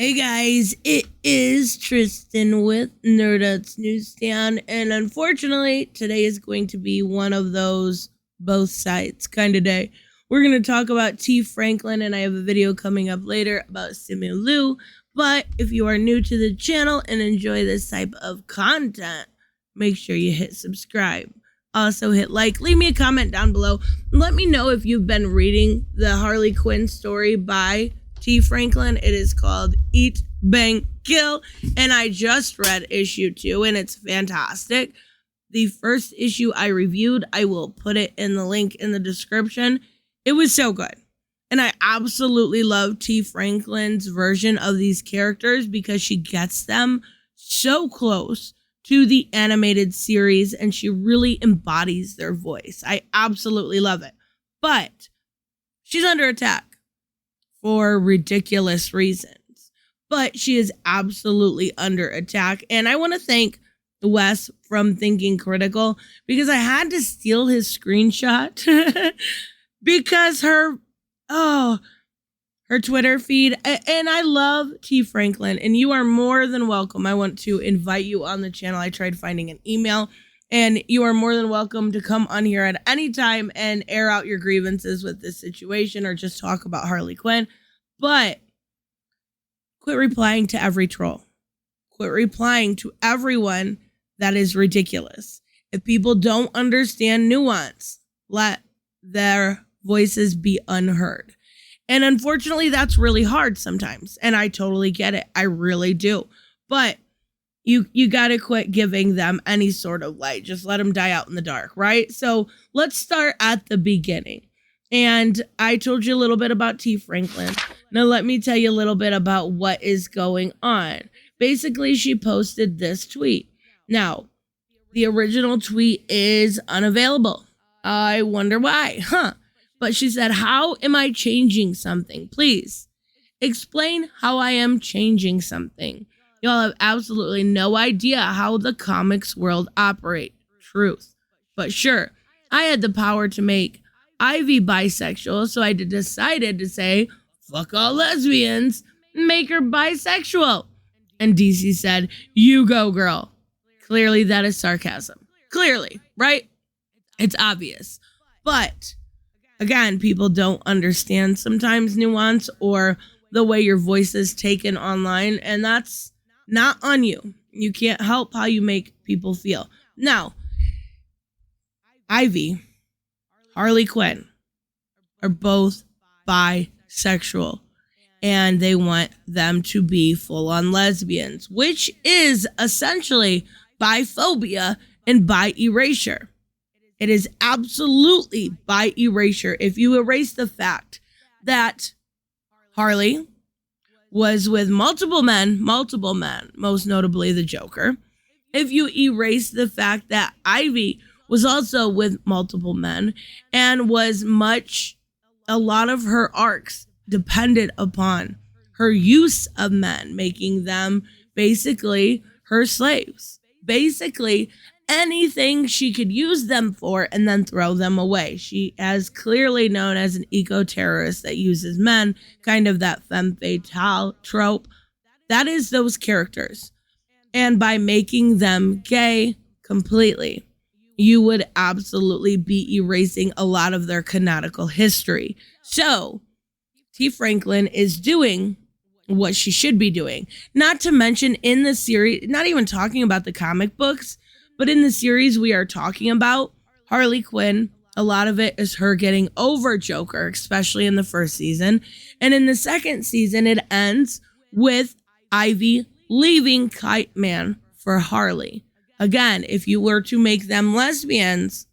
Hey guys, it is Tristan with Nerdut's Newsstand, and unfortunately, today is going to be one of those both sides kind of day. We're going to talk about T. Franklin, and I have a video coming up later about Simu Liu, but if you are new to the channel and enjoy this type of content, make sure you hit subscribe. Also hit like, leave me a comment down below, let me know if you've been reading the Harley Quinn story by T. Franklin. It is called Eat, Bang, Kill, and I just read issue 2, and it's fantastic. The first issue I reviewed, I will put it in the link in the description. It was so good, and I absolutely love T. Franklin's version of these characters because she gets them so close to the animated series, and she really embodies their voice. I absolutely love it, but she's under attack for ridiculous reasons, but she is absolutely under attack. And I want to thank Wes from Thinking Critical because I had to steal his screenshot because her Twitter feed, and I love T. Franklin, and you are more than welcome. I want to invite you on the channel. I tried finding an email, and you are more than welcome to come on here at any time and air out your grievances with this situation or just talk about Harley Quinn. But quit replying to every troll. Quit replying to everyone that is ridiculous. If people don't understand nuance, let their voices be unheard. And unfortunately, that's really hard sometimes. And I totally get it. I really do. But you got to quit giving them any sort of light. Just let them die out in the dark, right? So let's start at the beginning. And I told you a little bit about T. Franklin. Now let me tell you a little bit about what is going on. Basically, she posted this tweet. Now, the original tweet is unavailable. I wonder why, But she said, how am I changing something? Please explain how I am changing something. Y'all have absolutely no idea how the comics world operate. Truth. But sure, I had the power to make Ivy bisexual, so I decided to say, fuck all lesbians, make her bisexual. And DC said, you go, girl. Clearly that is sarcasm. Clearly, right? It's obvious. But again, people don't understand sometimes nuance or the way your voice is taken online, and that's not on you. You can't help how you make people feel. Now, Ivy, Harley Quinn are both bisexual, and they want them to be full-on lesbians, which is essentially biphobia and bi-erasure. It is absolutely bi-erasure if you erase the fact that Harley was with multiple men, most notably the Joker. If you erase the fact that Ivy was also with multiple men and was a lot of her arcs depended upon her use of men, making them basically her slaves. Basically, anything she could use them for and then throw them away. She is clearly known as an eco-terrorist that uses men, kind of that femme fatale trope. That is those characters. And by making them gay completely, you would absolutely be erasing a lot of their canonical history. So, T. Franklin is doing what she should be doing. Not to mention in the series, not even talking about the comic books, but in the series we are talking about, Harley Quinn, a lot of it is her getting over Joker, especially in the first season. And in the second season, it ends with Ivy leaving Kite Man for Harley. Again, if you were to make them lesbians,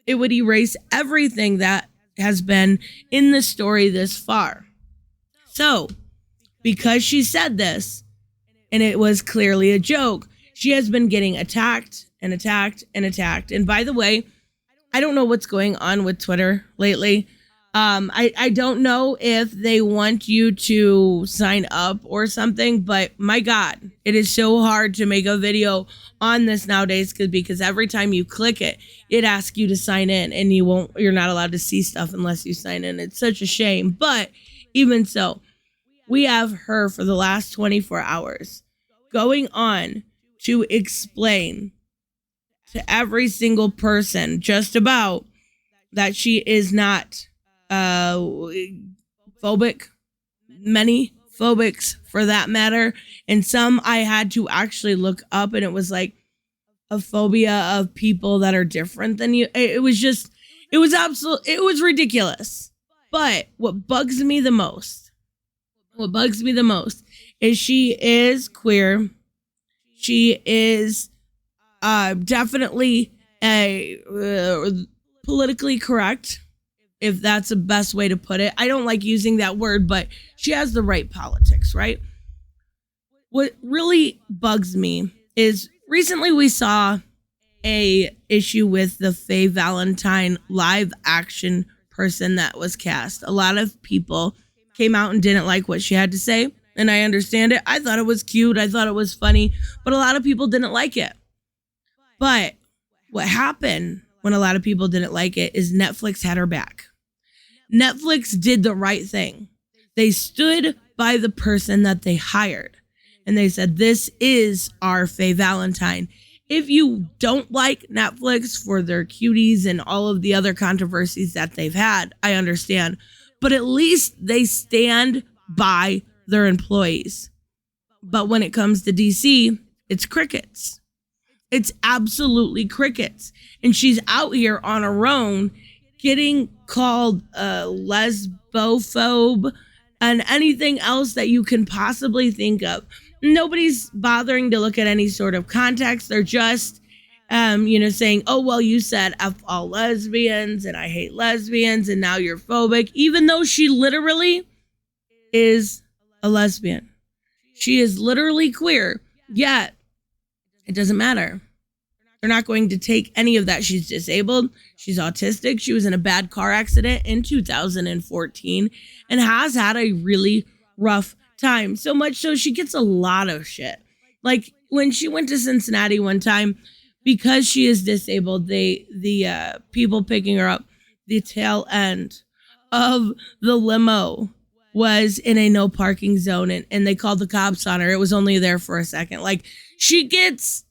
it would erase everything that has been in the story this far. So, because she said this, and it was clearly a joke, she has been getting attacked and attacked and attacked. And by the way, I don't know what's going on with Twitter lately. I don't know if they want you to sign up or something, but my God, it is so hard to make a video on this nowadays because every time you click it, it asks you to sign in and you're not allowed to see stuff unless you sign in. It's such a shame. But even so, we have her for the last 24 hours going on to explain to every single person just about that she is not phobic, many phobics for that matter. And some I had to actually look up, and it was like a phobia of people that are different than you. It was ridiculous. But what bugs me the most is she is queer. She is definitely politically correct, if that's the best way to put it. I don't like using that word, but she has the right politics, right? What really bugs me is recently we saw a issue with the Faye Valentine live action person that was cast. A lot of people came out and didn't like what she had to say, and I understand it. I thought it was cute. I thought it was funny, but a lot of people didn't like it. But what happened when a lot of people didn't like it is Netflix had her back. Netflix did the right thing. They stood by the person that they hired, and they said, this is our Faye Valentine. If you don't like Netflix for their cuties and all of the other controversies that they've had, I understand. But at least they stand by their employees. But when it comes to DC, it's crickets. It's absolutely crickets. And she's out here on her own getting called a lesbophobe and anything else that you can possibly think of. Nobody's bothering to look at any sort of context. They're just, saying, oh, well, you said F all lesbians and I hate lesbians and now you're phobic, even though she literally is a lesbian. She is literally queer, yet it doesn't matter. They're not going to take any of that. She's disabled. She's autistic. She was in a bad car accident in 2014 and has had a really rough time. So much so she gets a lot of shit. Like when she went to Cincinnati one time, because she is disabled, the people picking her up, the tail end of the limo was in a no parking zone, and they called the cops on her. It was only there for a second. Like, she gets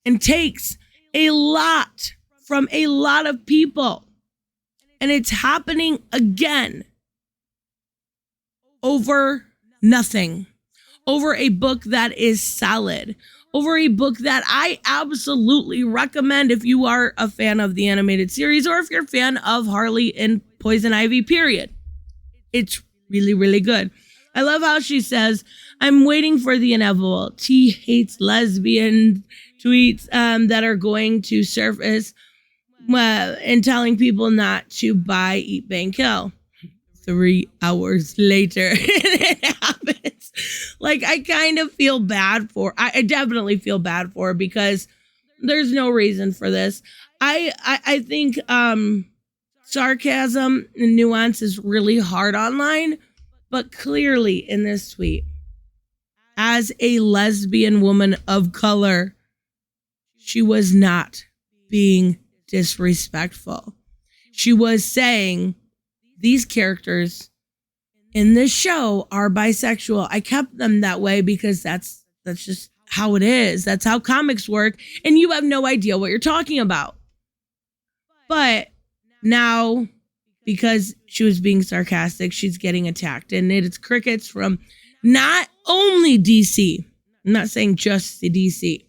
and takes a lot from a lot of people. And it's happening again over nothing, over a book that is solid, over a book that I absolutely recommend if you are a fan of the animated series or if you're a fan of Harley and Poison Ivy, period. It's really, really good. I love how she says, I'm waiting for the inevitable. T hates lesbian tweets that are going to surface and telling people not to buy, eat, bang, kill. 3 hours later, it happens. Like, I kind of feel bad for, I definitely feel bad for her because there's no reason for this. I think sarcasm and nuance is really hard online, but clearly in this tweet, as a lesbian woman of color, she was not being disrespectful. She was saying, these characters in this show are bisexual. I kept them that way because that's just how it is. That's how comics work. And you have no idea what you're talking about. But now, because she was being sarcastic, she's getting attacked. And it's crickets from not only DC. I'm not saying just the DC.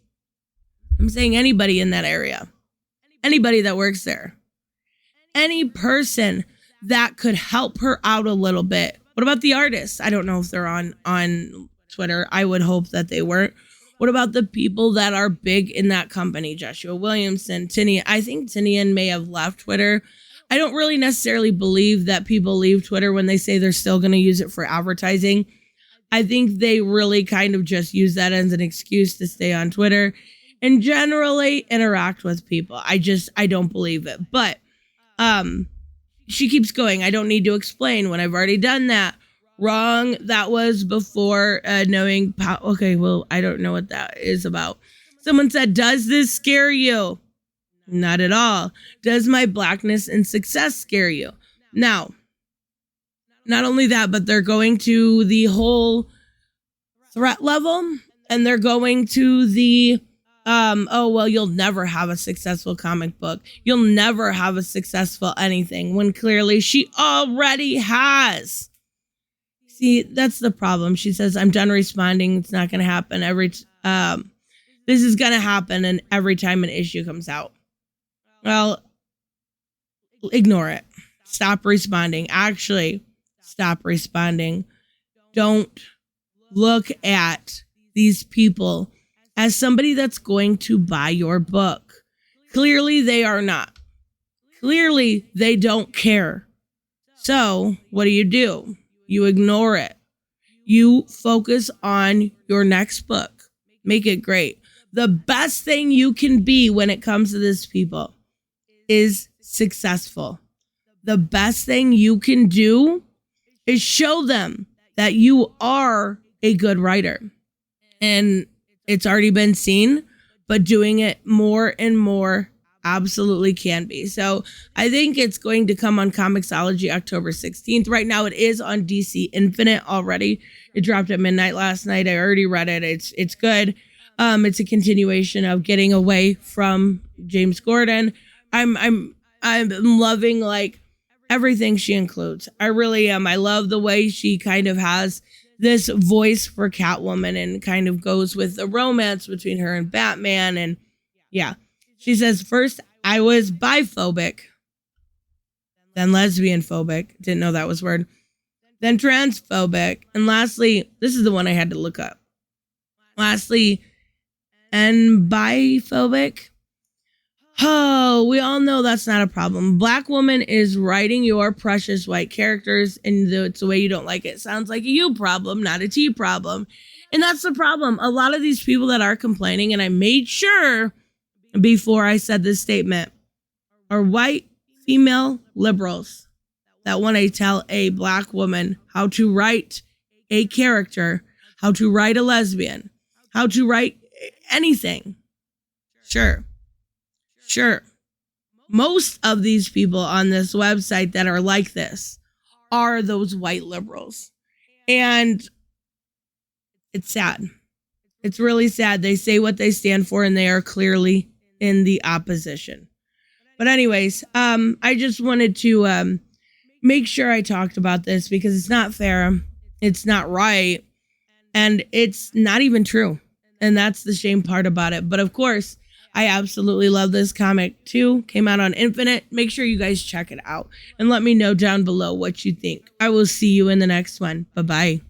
I'm saying anybody in that area. Anybody that works there. Any person that could help her out a little bit. What about the artists? I don't know if they're on Twitter. I would hope that they weren't. What about the people that are big in that company? Joshua Williamson, Tinian. I think Tinian may have left Twitter. I don't really necessarily believe that people leave Twitter when they say they're still going to use it for advertising. I think they really kind of just use that as an excuse to stay on Twitter and generally interact with people. I don't believe it. But she keeps going. I don't need to explain when I've already done that. Wrong. That was before knowing. Okay, well, I don't know what that is about. Someone said, does this scare you? Not at all. Does my blackness and success scare you? Now, not only that, but they're going to the whole threat level, and they're going to the, oh, well, you'll never have a successful comic book. You'll never have a successful anything, when clearly she already has. See, that's the problem. She says, I'm done responding. It's not going to happen this is going to happen, and every time an issue comes out. Well, ignore it. Stop responding. Actually, stop responding. Don't look at these people as somebody that's going to buy your book. Clearly, they are not. Clearly, they don't care. So, what do? You ignore it. You focus on your next book. Make it great. The best thing you can be when it comes to this, people, is successful. The best thing you can do is show them that you are a good writer. And it's already been seen, but doing it more and more absolutely can be. So I think it's going to come on Comixology October 16th. Right now it is on DC Infinite already. It dropped at midnight last night. I already read it. It's good. It's a continuation of getting away from James Gordon. I'm loving like everything she includes. I really am. I love the way she kind of has this voice for Catwoman and kind of goes with the romance between her and Batman. And yeah, she says, first I was biphobic, then lesbian phobic. Didn't know that was a word. Then transphobic. And lastly, this is the one I had to look up. Lastly, and biphobic. Oh, we all know that's not a problem. Black woman is writing your precious white characters, and it's the way you don't like it. Sounds like a you problem, not a T problem. And that's the problem. A lot of these people that are complaining, and I made sure before I said this statement, are white female liberals that want to tell a black woman how to write a character, how to write a lesbian, how to write anything. Sure. Most of these people on this website that are like this are those white liberals. And it's sad. It's really sad. They say what they stand for, and they are clearly in the opposition. But anyways, I just wanted to make sure I talked about this because it's not fair. It's not right. And it's not even true. And that's the shame part about it. But of course, I absolutely love this comic too. Came out on Infinite. Make sure you guys check it out and let me know down below what you think. I will see you in the next one. Bye-bye.